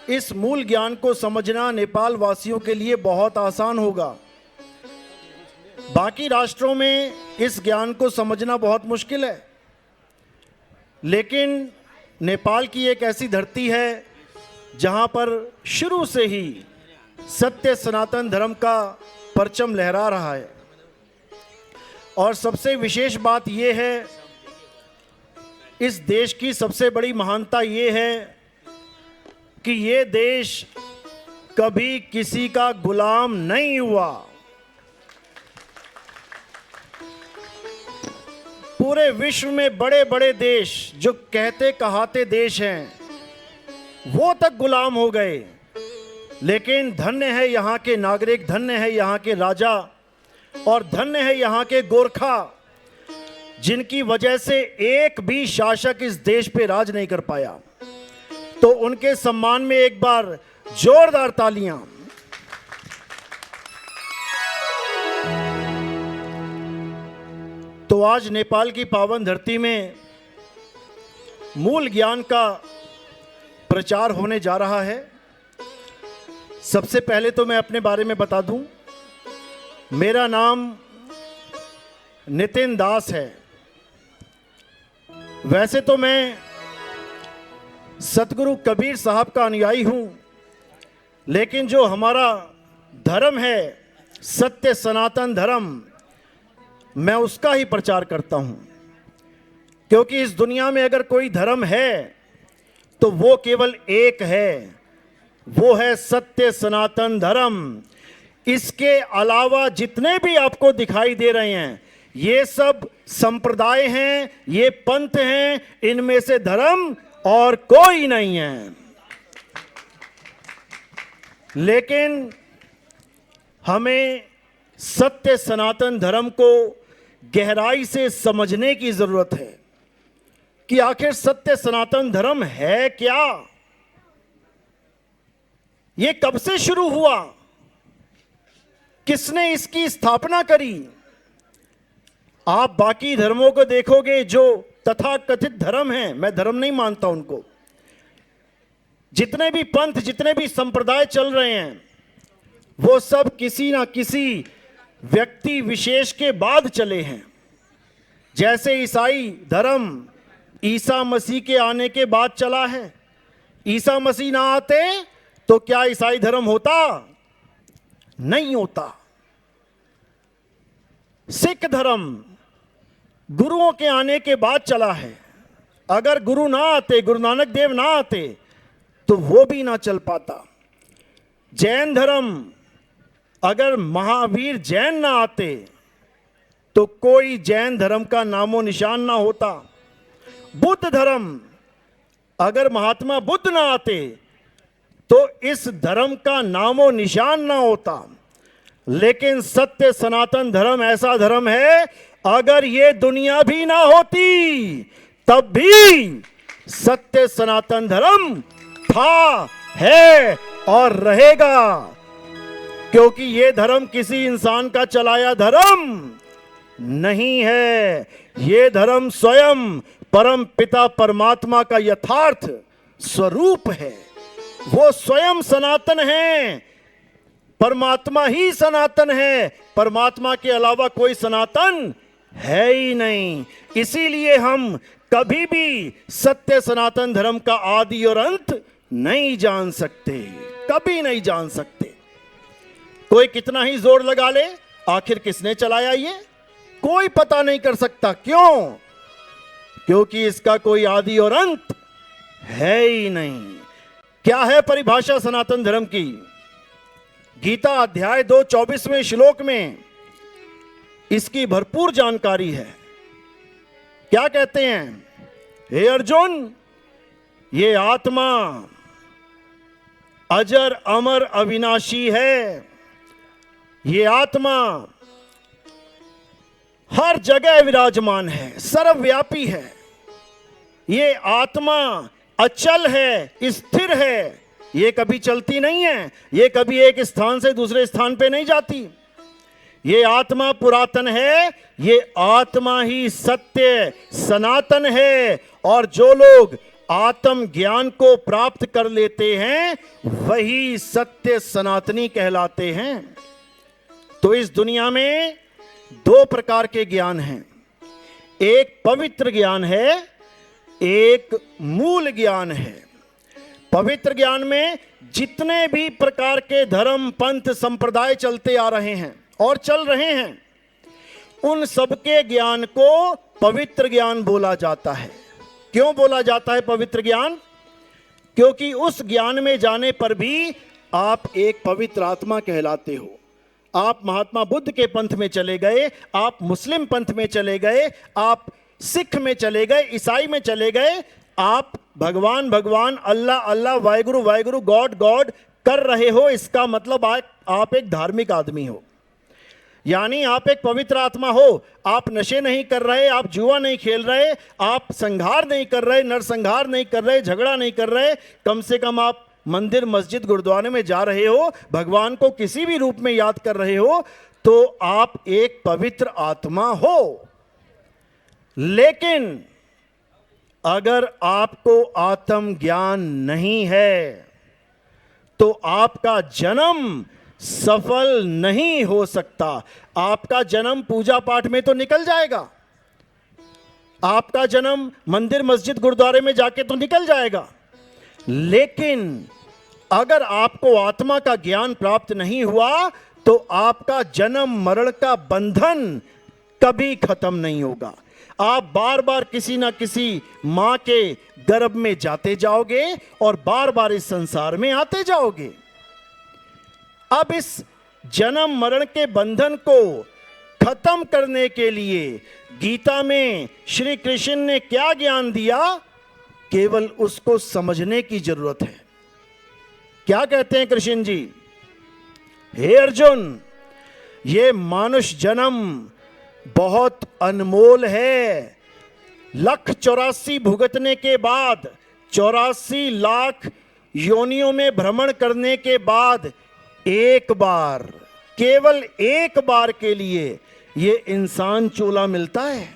इस मूल ज्ञान को समझना नेपाल वासियों के लिए बहुत आसान होगा। बाकी राष्ट्रों में इस ज्ञान को समझना बहुत मुश्किल है, लेकिन नेपाल की एक ऐसी धरती है जहां पर शुरू से ही सत्य सनातन धर्म का परचम लहरा रहा है। और सबसे विशेष बात यह है, इस देश की सबसे बड़ी महानता ये है कि ये देश कभी किसी का गुलाम नहीं हुआ। पूरे विश्व में बड़े बड़े देश जो कहते कहाते देश हैं वो तक गुलाम हो गए, लेकिन धन्य है यहाँ के नागरिक, धन्य है यहाँ के राजा और धन्य है यहाँ के गोरखा, जिनकी वजह से एक भी शासक इस देश पे राज नहीं कर पाया। तो उनके सम्मान में एक बार जोरदार तालियां। तो आज नेपाल की पावन धरती में मूल ज्ञान का प्रचार होने जा रहा है। सबसे पहले तो मैं अपने बारे में बता दूं, मेरा नाम नितिन दास है। वैसे तो मैं सतगुरु कबीर साहब का अनुयायी हूं, लेकिन जो हमारा धर्म है सत्य सनातन धर्म, मैं उसका ही प्रचार करता हूं। क्योंकि इस दुनिया में अगर कोई धर्म है तो वो केवल एक है, वो है सत्य सनातन धर्म। इसके अलावा जितने भी आपको दिखाई दे रहे हैं ये सब संप्रदाय हैं, ये पंथ हैं, इनमें से धर्म और कोई नहीं है। लेकिन हमें सत्य सनातन धर्म को गहराई से समझने की जरूरत है कि आखिर सत्य सनातन धर्म है क्या, ये कब से शुरू हुआ, किसने इसकी स्थापना करी। आप बाकी धर्मों को देखोगे जो तथाकथित धर्म हैं, मैं धर्म नहीं मानता उनको, जितने भी पंथ जितने भी संप्रदाय चल रहे हैं वो सब किसी ना किसी व्यक्ति विशेष के बाद चले हैं। जैसे ईसाई धर्म ईसा मसीह के आने के बाद चला है। ईसा मसीह ना आते तो क्या ईसाई धर्म होता? नहीं होता। सिख धर्म गुरुओं के आने के बाद चला है। अगर गुरु ना आते, गुरु नानक देव ना आते तो वो भी ना चल पाता। जैन धर्म, अगर महावीर जैन ना आते तो कोई जैन धर्म का नामो निशान ना होता। बुद्ध धर्म, अगर महात्मा बुद्ध ना आते तो इस धर्म का नामो निशान ना होता। लेकिन सत्य सनातन धर्म ऐसा धर्म है, अगर ये दुनिया भी ना होती तब भी सत्य सनातन धर्म था, है और रहेगा। क्योंकि ये धर्म किसी इंसान का चलाया धर्म नहीं है, ये धर्म स्वयं परम पिता परमात्मा का यथार्थ स्वरूप है। वो स्वयं सनातन है, परमात्मा ही सनातन है, परमात्मा के अलावा कोई सनातन है ही नहीं। इसीलिए हम कभी भी सत्य सनातन धर्म का आदि और अंत नहीं जान सकते, कभी नहीं जान सकते। कोई कितना ही जोर लगा ले, आखिर किसने चलाया ये कोई पता नहीं कर सकता। क्यों? क्योंकि इसका कोई आदि और अंत है ही नहीं। क्या है परिभाषा सनातन धर्म की? गीता अध्याय 2 24वें श्लोक में इसकी भरपूर जानकारी है। क्या कहते हैं? हे अर्जुन, ये आत्मा अजर अमर अविनाशी है। ये आत्मा हर जगह विराजमान है, सर्वव्यापी है। ये आत्मा अचल है, स्थिर है, ये कभी चलती नहीं है, ये कभी एक स्थान से दूसरे स्थान पे नहीं जाती। ये आत्मा पुरातन है, ये आत्मा ही सत्य सनातन है। और जो लोग आत्म ज्ञान को प्राप्त कर लेते हैं, वही सत्य सनातनी कहलाते हैं। तो इस दुनिया में दो प्रकार के ज्ञान हैं, एक पवित्र ज्ञान है, एक मूल ज्ञान है। पवित्र ज्ञान में जितने भी प्रकार के धर्म, पंथ, संप्रदाय चलते आ रहे हैं और चल रहे हैं, उन सबके ज्ञान को पवित्र ज्ञान बोला जाता है। क्यों बोला जाता है पवित्र ज्ञान? क्योंकि उस ज्ञान में जाने पर भी आप एक पवित्र आत्मा कहलाते हो। आप महात्मा बुद्ध के पंथ में चले गए, आप मुस्लिम पंथ में चले गए, आप सिख में चले गए, ईसाई में चले गए, आप भगवान भगवान, अल्लाह अल्लाह, वाहिगुरु वाहिगुरु, गॉड गॉड कर रहे हो। इसका मतलब आप एक धार्मिक आदमी हो, यानी आप एक पवित्र आत्मा हो। आप नशे नहीं कर रहे, आप जुआ नहीं खेल रहे, आप संहार नहीं कर रहे, नरसंहार नहीं कर रहे, झगड़ा नहीं कर रहे, कम से कम आप मंदिर, मस्जिद, गुरुद्वारे में जा रहे हो, भगवान को किसी भी रूप में याद कर रहे हो, तो आप एक पवित्र आत्मा हो। लेकिन अगर आपको आत्म ज्ञान नहीं है तो आपका जन्म सफल नहीं हो सकता। आपका जन्म पूजा पाठ में तो निकल जाएगा, आपका जन्म मंदिर, मस्जिद, गुरुद्वारे में जाके तो निकल जाएगा, लेकिन अगर आपको आत्मा का ज्ञान प्राप्त नहीं हुआ तो आपका जन्म मरण का बंधन कभी खत्म नहीं होगा। आप बार बार किसी ना किसी मां के गर्भ में जाते जाओगे और बार बार इस संसार में आते जाओगे। अब इस जन्म मरण के बंधन को खत्म करने के लिए गीता में श्री कृष्ण ने क्या ज्ञान दिया? केवल उसको समझने की जरूरत है। क्या कहते हैं कृष्ण जी? हे अर्जुन, ये मानुष जन्म बहुत अनमोल है। 1,84,000 भुगतने के बाद, 84 लाख योनियों में भ्रमण करने के बाद, एक बार, केवल एक बार के लिए ये इंसान चोला मिलता है,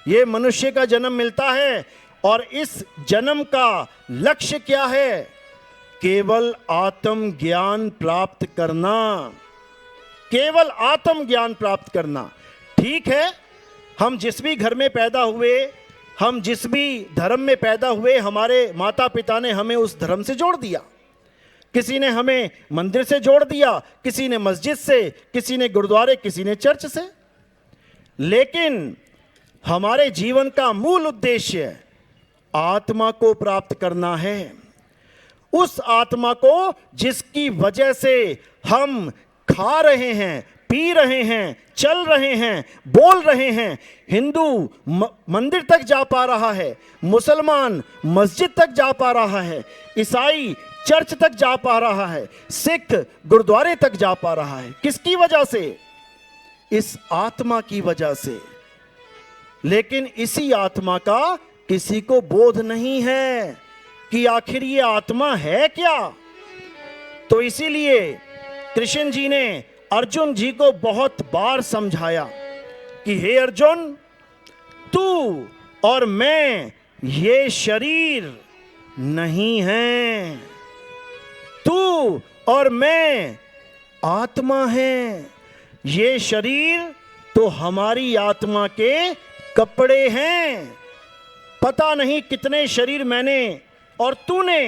ये मनुष्य का जन्म मिलता है। और इस जन्म का लक्ष्य क्या है? केवल आत्म ज्ञान प्राप्त करना, केवल आत्म ज्ञान प्राप्त करना। ठीक है, हम जिस भी घर में पैदा हुए, हम जिस भी धर्म में पैदा हुए, हमारे माता पिता ने हमें उस धर्म से जोड़ दिया। किसी ने हमें मंदिर से जोड़ दिया, किसी ने मस्जिद से, किसी ने गुरुद्वारे, किसी ने चर्च से। लेकिन हमारे जीवन का मूल उद्देश्य आत्मा को प्राप्त करना है। उस आत्मा को जिसकी वजह से हम खा रहे हैं, पी रहे हैं, चल रहे हैं, बोल रहे हैं। हिंदू मंदिर तक जा पा रहा है, मुसलमान मस्जिद तक जा पा रहा है, ईसाई चर्च तक जा पा रहा है, सिख गुरुद्वारे तक जा पा रहा है। किसकी वजह से? इस आत्मा की वजह से। लेकिन इसी आत्मा का किसी को बोध नहीं है कि आखिर ये आत्मा है क्या। तो इसीलिए कृष्ण जी ने अर्जुन जी को बहुत बार समझाया कि हे अर्जुन, तू और मैं ये शरीर नहीं हैं, तू और मैं आत्मा हैं। ये शरीर तो हमारी आत्मा के कपड़े हैं। पता नहीं कितने शरीर मैंने और तूने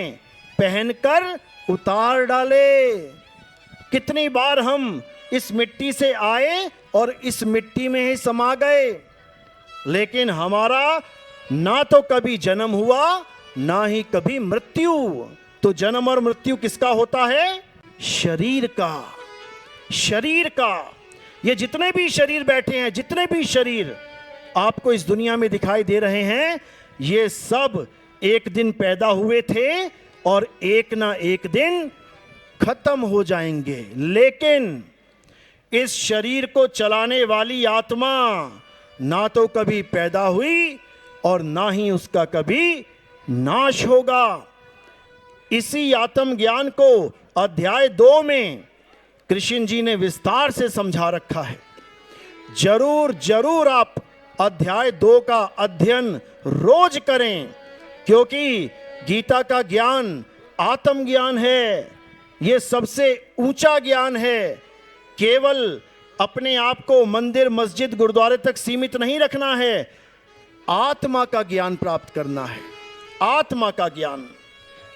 पहनकर उतार डाले। कितनी बार हम इस मिट्टी से आए और इस मिट्टी में ही समा गए। लेकिन हमारा ना तो कभी जन्म हुआ, ना ही कभी मृत्यु। तो जन्म और मृत्यु किसका होता है? शरीर का। शरीर का। ये जितने भी शरीर बैठे हैं, जितने भी शरीर आपको इस दुनिया में दिखाई दे रहे हैं, ये सब एक दिन पैदा हुए थे और एक ना एक दिन खत्म हो जाएंगे। लेकिन इस शरीर को चलाने वाली आत्मा ना तो कभी पैदा हुई और ना ही उसका कभी नाश होगा। इसी आत्म ज्ञान को अध्याय 2 में कृष्ण जी ने विस्तार से समझा रखा है। जरूर जरूर आप अध्याय 2 का अध्ययन रोज करें। क्योंकि गीता का ज्ञान आत्मज्ञान है, ये सबसे ऊंचा ज्ञान है। केवल अपने आप को मंदिर मस्जिद गुरुद्वारे तक सीमित नहीं रखना है, आत्मा का ज्ञान प्राप्त करना है, आत्मा का ज्ञान।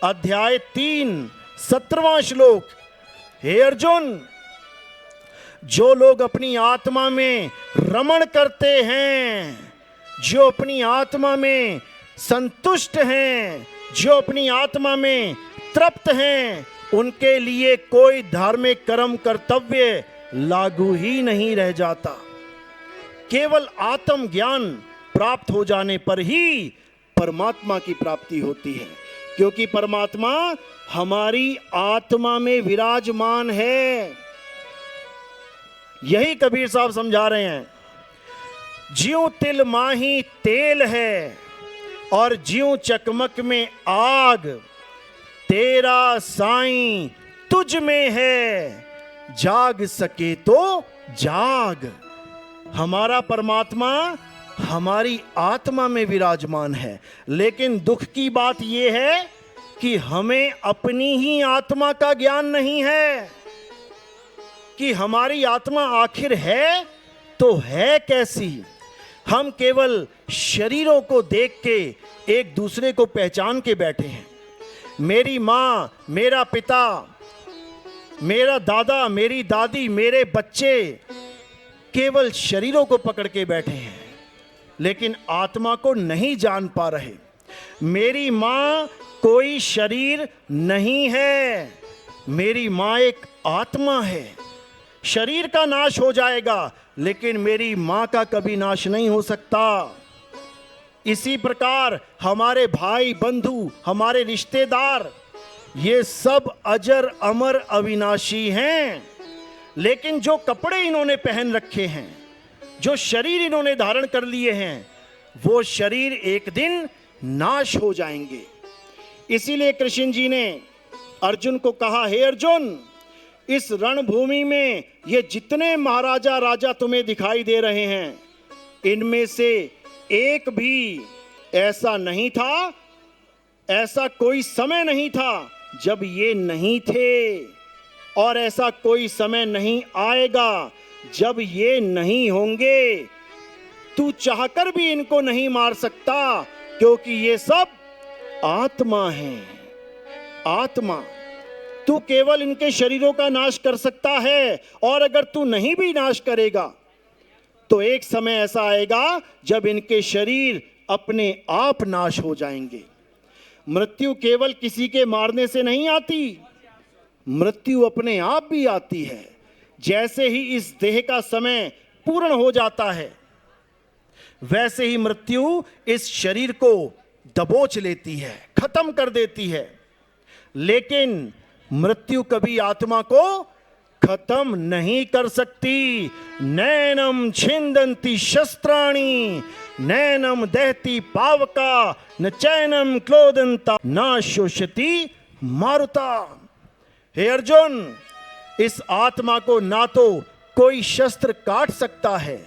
अध्याय 3 17वां श्लोक। हे अर्जुन, जो लोग अपनी आत्मा में रमण करते हैं, जो अपनी आत्मा में संतुष्ट हैं, जो अपनी आत्मा में तृप्त हैं, उनके लिए कोई धार्मिक कर्म कर्तव्य लागू ही नहीं रह जाता। केवल आत्म ज्ञान प्राप्त हो जाने पर ही परमात्मा की प्राप्ति होती है, क्योंकि परमात्मा हमारी आत्मा में विराजमान है। यही कबीर साहब समझा रहे हैं, ज्यों तिल माही तेल है और ज्यों चकमक में आग, तेरा साईं तुझ में है, जाग सके तो जाग। हमारा परमात्मा हमारी आत्मा में विराजमान है, लेकिन दुख की बात यह है कि हमें अपनी ही आत्मा का ज्ञान नहीं है कि हमारी आत्मा आखिर है तो है कैसी। हम केवल शरीरों को देख के एक दूसरे को पहचान के बैठे हैं। मेरी माँ, मेरा पिता, मेरा दादा, मेरी दादी, मेरे बच्चे केवल शरीरों को पकड़ के बैठे हैं, लेकिन आत्मा को नहीं जान पा रहे। मेरी माँ कोई शरीर नहीं है, मेरी माँ एक आत्मा है। शरीर का नाश हो जाएगा, लेकिन मेरी माँ का कभी नाश नहीं हो सकता। इसी प्रकार हमारे भाई बंधु, हमारे रिश्तेदार, ये सब अजर अमर अविनाशी हैं, लेकिन जो कपड़े इन्होंने पहन रखे हैं, जो शरीर इन्होंने धारण कर लिए हैं, वो शरीर एक दिन नाश हो जाएंगे। इसीलिए कृष्ण जी ने अर्जुन को कहा, हे अर्जुन, इस रणभूमि में ये जितने महाराजा राजा तुम्हें दिखाई दे रहे हैं, इनमें से एक भी ऐसा नहीं था, ऐसा कोई समय नहीं था जब ये नहीं थे, और ऐसा कोई समय नहीं आएगा जब ये नहीं होंगे। तू चाहकर भी इनको नहीं मार सकता, क्योंकि ये सब आत्मा है। आत्मा, तू केवल इनके शरीरों का नाश कर सकता है, और अगर तू नहीं भी नाश करेगा तो एक समय ऐसा आएगा जब इनके शरीर अपने आप नाश हो जाएंगे। मृत्यु केवल किसी के मारने से नहीं आती, मृत्यु अपने आप भी आती है। जैसे ही इस देह का समय पूर्ण हो जाता है, वैसे ही मृत्यु इस शरीर को दबोच लेती है, खत्म कर देती है। लेकिन मृत्यु कभी आत्मा को खत्म नहीं कर सकती। नैनम छिंदंती शस्त्राणि, नैनम दहती पावका, न चैनम क्लोदंता, न शोषति मारुता। हे अर्जुन, इस आत्मा को ना तो कोई शस्त्र काट सकता है,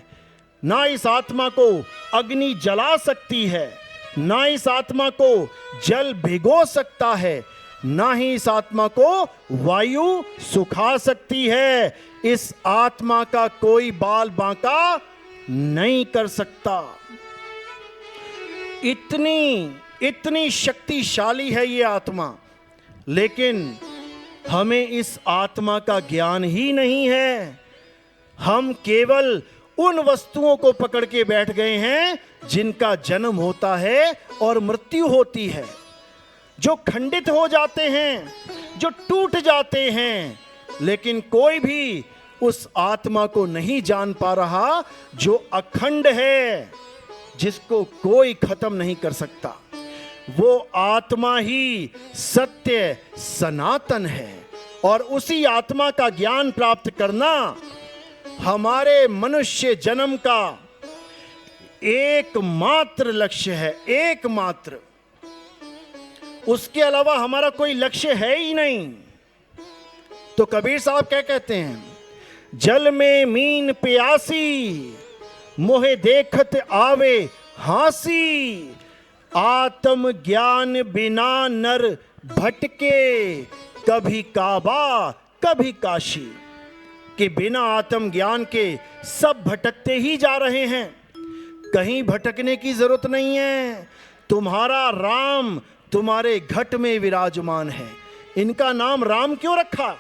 ना इस आत्मा को अग्नि जला सकती है, ना इस आत्मा को जल भिगो सकता है, ना ही इस आत्मा को वायु सुखा सकती है। इस आत्मा का कोई बाल बांका नहीं कर सकता। इतनी शक्तिशाली है ये आत्मा, लेकिन हमें इस आत्मा का ज्ञान ही नहीं है। हम केवल उन वस्तुओं को पकड़ के बैठ गए हैं जिनका जन्म होता है और मृत्यु होती है, जो खंडित हो जाते हैं, जो टूट जाते हैं, लेकिन कोई भी उस आत्मा को नहीं जान पा रहा जो अखंड है, जिसको कोई खत्म नहीं कर सकता। वो आत्मा ही सत्य सनातन है, और उसी आत्मा का ज्ञान प्राप्त करना हमारे मनुष्य जन्म का एकमात्र लक्ष्य है, एकमात्र। उसके अलावा हमारा कोई लक्ष्य है ही नहीं। तो कबीर साहब क्या कहते हैं, जल में मीन प्यासी, मोहे देखत आवे हासी, आत्म ज्ञान बिना नर भटके, कभी काबा कभी काशी। कि बिना आत्म ज्ञान के सब भटकते ही जा रहे हैं, कहीं भटकने की जरूरत नहीं है। तुम्हारा राम तुम्हारे घट में विराजमान है। इनका नाम राम क्यों रखा?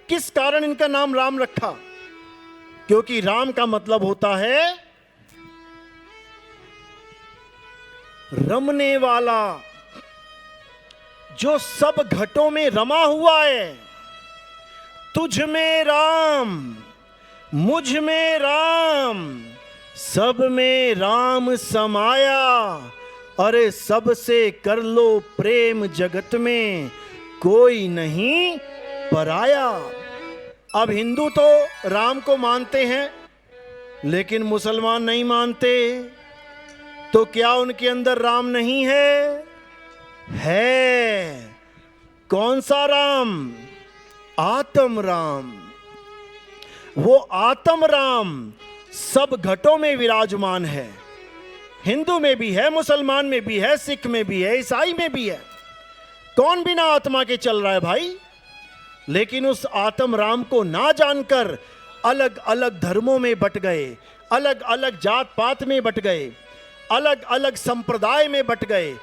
किस कारण इनका नाम राम रखा? क्योंकि राम का मतलब होता है रमने वाला, जो सब घटों में रमा हुआ है। तुझ में राम, मुझ में राम, सब में राम समाया। अरे सबसे कर लो प्रेम, जगत में कोई नहीं पराया। अब हिंदू तो राम को मानते हैं, लेकिन मुसलमान नहीं मानते। तो क्या उनके अंदर राम नहीं है? है। कौन सा राम? आत्म राम। वो आत्म राम सब घटों में विराजमान है। हिंदू में भी है, मुसलमान में भी है, सिख में भी है, ईसाई में भी है। कौन बिना आत्मा के चल रहा है भाई? लेकिन उस आत्म राम को ना जानकर अलग अलग धर्मों में बट गए, अलग अलग जात पात में बट गए, अलग अलग संप्रदाय में बट गए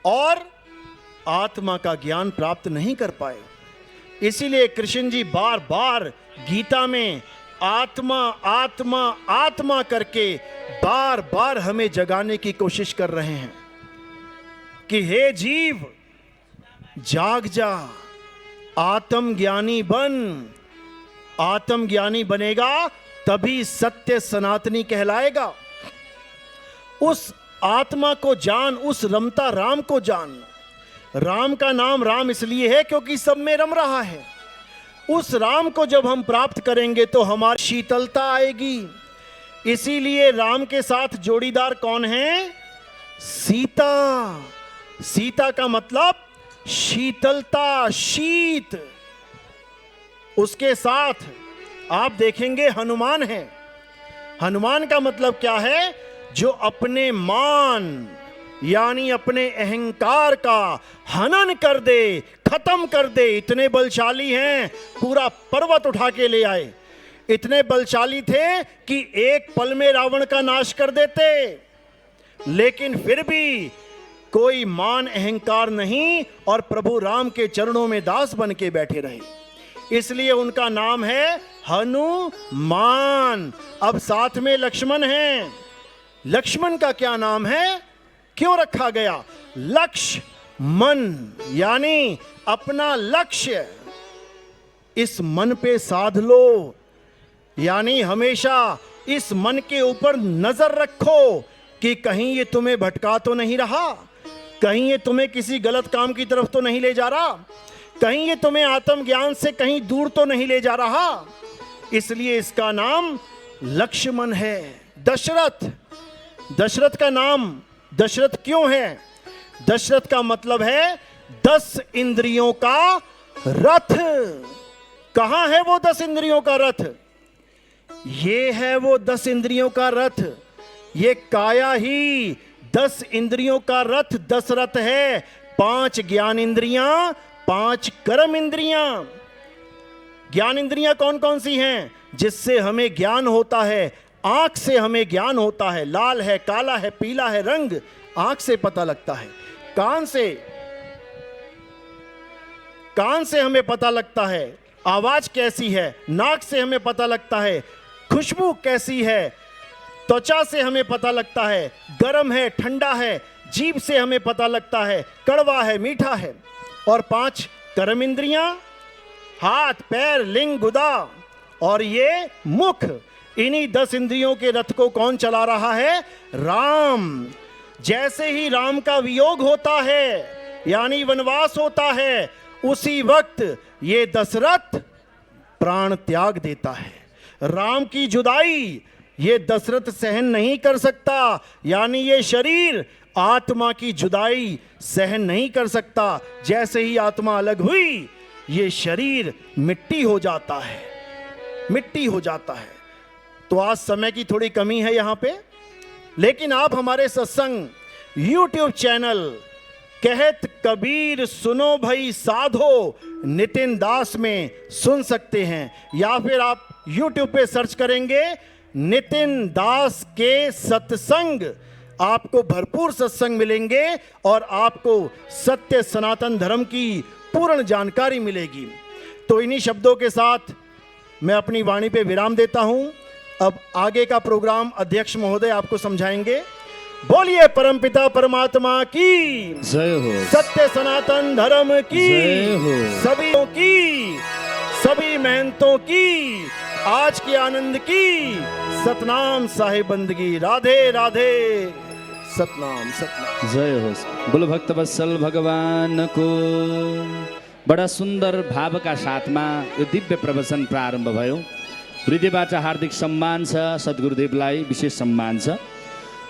और आत्मा का ज्ञान प्राप्त नहीं कर पाए। इसीलिए कृष्ण जी बार बार गीता में आत्मा आत्मा आत्मा करके बार बार हमें जगाने की कोशिश कर रहे हैं कि हे जीव, जाग जा, आत्मज्ञानी बन। आत्मज्ञानी बनेगा तभी सत्य सनातनी कहलाएगा। उस आत्मा को जान, उस रमता राम को जान। राम का नाम राम इसलिए है क्योंकि सब में रम रहा है। उस राम को जब हम प्राप्त करेंगे तो हमारी शीतलता आएगी। इसीलिए राम के साथ जोड़ीदार कौन है? सीता। सीता का मतलब शीतलता, शीत। उसके साथ आप देखेंगे हनुमान है। हनुमान का मतलब क्या है? जो अपने मान यानी अपने अहंकार का हनन कर दे, खत्म कर दे। इतने बलशाली हैं, पूरा पर्वत उठा के ले आए। इतने बलशाली थे कि एक पल में रावण का नाश कर देते, लेकिन फिर भी कोई मान अहंकार नहीं और प्रभु राम के चरणों में दास बन के बैठे रहे। इसलिए उनका नाम है हनुमान। अब साथ में लक्ष्मण हैं। लक्ष्मण का क्या नाम है? क्यों रखा गया? लक्ष्य मन, यानी अपना लक्ष्य इस मन पे साध लो। यानी हमेशा इस मन के ऊपर नजर रखो कि कहीं ये तुम्हें भटका तो नहीं रहा, कहीं ये तुम्हें किसी गलत काम की तरफ तो नहीं ले जा रहा, कहीं ये तुम्हें आत्मज्ञान से कहीं दूर तो नहीं ले जा रहा। इसलिए इसका नाम लक्ष्मण है। दशरथ, दशरथ का नाम दशरथ क्यों है? दशरथ का मतलब है 10 इंद्रियों का रथ। कहां है वो 10 इंद्रियों का रथ? ये है वो 10 इंद्रियों का रथ। ये काया ही 10 इंद्रियों का रथ दशरथ है। 5 ज्ञान इंद्रियां, 5 कर्म इंद्रियां। ज्ञान इंद्रियां कौन कौन सी हैं? जिससे हमें ज्ञान होता है। आंख से हमें ज्ञान होता है, लाल है, काला है, पीला है रंग, आंख से पता लगता है। कान से हमें पता लगता है आवाज कैसी है। नाक से हमें पता लगता है खुशबू कैसी है। त्वचा से हमें पता लगता है गर्म है, ठंडा है। जीभ से हमें पता लगता है कड़वा है, मीठा है। और 5 कर्म इंद्रियां, हाथ, पैर, लिंग, गुदा और ये मुख। इन्हीं 10 इंद्रियों के रथ को कौन चला रहा है? राम। जैसे ही राम का वियोग होता है यानी वनवास होता है, उसी वक्त ये दशरथ प्राण त्याग देता है। राम की जुदाई ये दशरथ सहन नहीं कर सकता, यानी ये शरीर आत्मा की जुदाई सहन नहीं कर सकता। जैसे ही आत्मा अलग हुई, ये शरीर मिट्टी हो जाता है, मिट्टी हो जाता है। तो आज समय की थोड़ी कमी है यहाँ पे, लेकिन आप हमारे सत्संग यूट्यूब चैनल कहत कबीर सुनो भाई साधो नितिन दास में सुन सकते हैं, या फिर आप यूट्यूब पे सर्च करेंगे नितिन दास के सत्संग, आपको भरपूर सत्संग मिलेंगे और आपको सत्य सनातन धर्म की पूर्ण जानकारी मिलेगी। तो इन्हीं शब्दों के साथ मैं अपनी वाणी पे विराम देता हूं। अब आगे का प्रोग्राम अध्यक्ष महोदय आपको समझाएंगे। बोलिए परमपिता परमात्मा की जय हो, सत्य सनातन धर्म की जय हो, सभी की, सभी महंतों की, आज के आनंद की, सतनाम साहिब बंदगी। राधे राधे, सतनाम सतनाम। जय हो। बोलो भक्तवत्सल भगवान को। बडा सुन्दर भावका साथमा यो दिव्य प्रवचन प्रारम्भ भयो। हृदयबाट हार्दिक सम्मान छ, सद्गुरुदेवलाई विशेष सम्मान छ।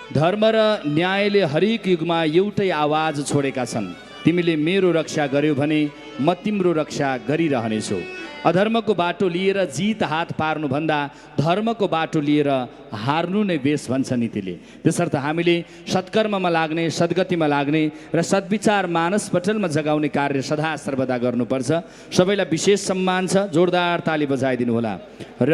धर्म र न्यायले हरेक युगमा एउटै आवाज छोडेका छन्, तिमीले मेरो रक्षा गर्यौ भने म तिम्रो रक्षा गरिरहनेछु। अधर्मको बाटो लिएर जित हात पार्नुभन्दा धर्मको बाटो लिएर हार्नु नै बेस भन्छ नीतिले। त्यसर्थ हामीले सत्कर्ममा लाग्ने, सद्गतिमा लाग्ने र सद्विचार मानस पटलमा जगाउने कार्य सदा सर्वदा गर्नुपर्छ। सबैलाई विशेष सम्मान छ, जोरदार ताली बजाइदिनु होला। र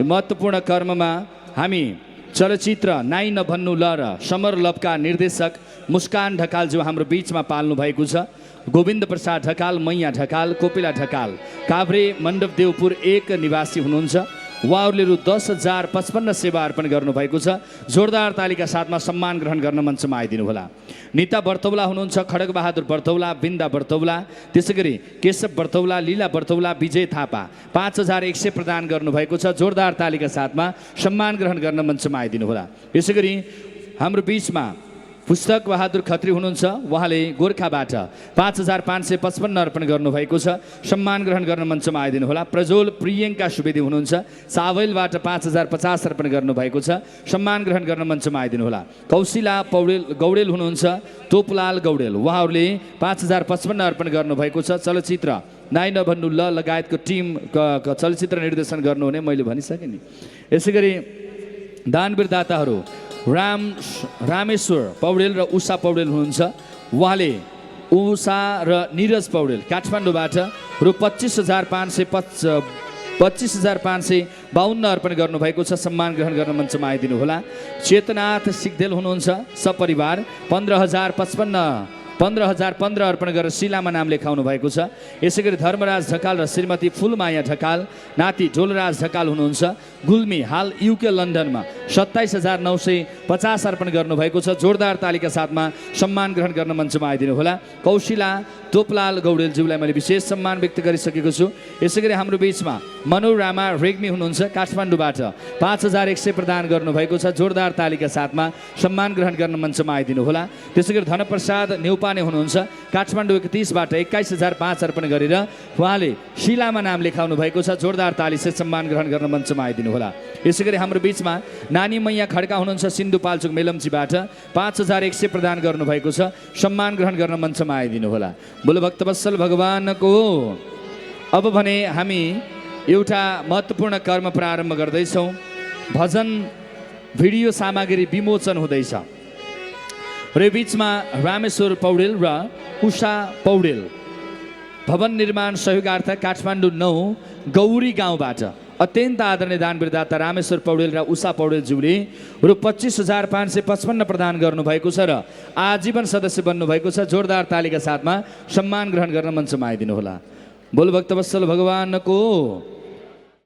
महत्त्वपूर्ण कर्ममा हामी चलचित्र नाइ नभन्नु ल र समर लभका निर्देशक मुस्कान ढकालज्यू हाम्रो बिचमा पाल्नु भएको छ। गोविन्द प्रसाद ढकाल, मैया ढकाल, कोपिला ढकाल काभ्रे मण्डप देवपुर 1 निवासी हुनुहुन्छ। उहाँहरूले रु 10,055 सेवा अर्पण गर्नुभएको छ। जोरदार तालिका साथमा सम्मान ग्रहण गर्न मञ्चमा आइदिनु होला। निता बर्तौला हुनुहुन्छ, खड्गबहादुर बर्तौला, बिन्दा बर्तौला, त्यसै गरी केशव बर्तौला, लीला बर्तौला, विजय थापा 5,100 प्रदान गर्नुभएको छ। जोरदार तालिका साथमा सम्मान ग्रहण गर्न मञ्चमा आइदिनु होला। यसै गरी हाम्रो बिचमा पुस्तक बहादुर खत्री हुनुहुन्छ, उहाँले गोर्खाबाट 5,555 अर्पण गर्नुभएको छ। सम्मान ग्रहण गर्न मञ्चमा आइदिनु होला। प्रज्वल प्रियङ्का सुवेदी हुनुहुन्छ, सावैलबाट 5,050 अर्पण गर्नुभएको छ। सम्मान ग्रहण गर्न मञ्चमा आइदिनु होला। कौशिला गौडेल हुनुहुन्छ, तोपलाल गौडेल, उहाँहरूले 5,055 अर्पण गर्नुभएको छ। चलचित्र नाइ नभन्नु ल लगायतको टिम चलचित्र निर्देशन गर्नुहुने मैले भनिसकेँ नि। यसै गरी दानवीर दाताहरू रामेश्वर पौडेल र उषा पौडेल हुनुहुन्छ, उहाँले उषा र निरज पौडेल काठमाडौँबाट रु 25,552 अर्पण गर्नुभएको छ। सम्मान ग्रहण गर्न मञ्चमा आइदिनु होला। चेतनाथ सिग्देल हुनुहुन्छ, सपरिवार 15,015 अर्पण गरेर शिलामा नाम लेखाउनु भएको छ। यसै गरी धर्मराज ढकाल र श्रीमती फुलमाया ढकाल, नाति ढोलराज ढकाल हुनुहुन्छ, गुल्मी, हाल युके लन्डनमा 27,950 अर्पण गर्नुभएको छ। जोरदार तालिका साथमा सम्मान ग्रहण गर्न मञ्चमा आइदिनु होला। कौशिला तोपलाल गौडेलज्यूलाई मैले विशेष सम्मान व्यक्त गरिसकेको छु। यसै गरी हाम्रो बिचमा मनोरामा रेग्मी हुनुहुन्छ, काठमाडौँबाट 5,100 प्रदान गर्नुभएको छ। जोरदार तालिका साथमा सम्मान ग्रहण गर्न मञ्चमा आइदिनु होला। त्यसै गरी धनप्रसाद नेउपाने हुनुहुन्छ, काठमाडौँ 31बाट 21,005 अर्पण गरेर उहाँले शिलामा नाम लेखाउनु भएको छ। जोरदार तालीसे सम्मान ग्रहण गर्न मञ्चमा आइदिनु होला। यसै गरी हाम्रो बिचमा नानी मैया खड्का हुनुहुन्छ, सिन्धुपाल्चोक मेलम्चीबाट 5,100 प्रदान गर्नुभएको छ। सम्मान ग्रहण गर्न मञ्चमा आइदिनु होला। बोलो भक्तवत्सल भगवानको। अब भने हामी एउटा महत्त्वपूर्ण कर्म प्रारम्भ गर्दैछौँ। भजन भिडियो सामग्री विमोचन हुँदैछ र बिचमा रामेश्वर पौडेल र उषा पौडेल भवन निर्माण सहयोगार्थ काठमाडौँ 9 गौरी गाउँबाट अत्यन्त आदरणीय दानवीरदाता रामेश्वर पौडेल र उषा पौडेलज्यूले रु 25,555 प्रदान गर्नुभएको छ र आजीवन सदस्य बन्नुभएको छ। जोरदार तालिका साथमा सम्मान ग्रहण गर्न मञ्चमा आइदिनु होला। बोल भक्तवत्सल भगवानको।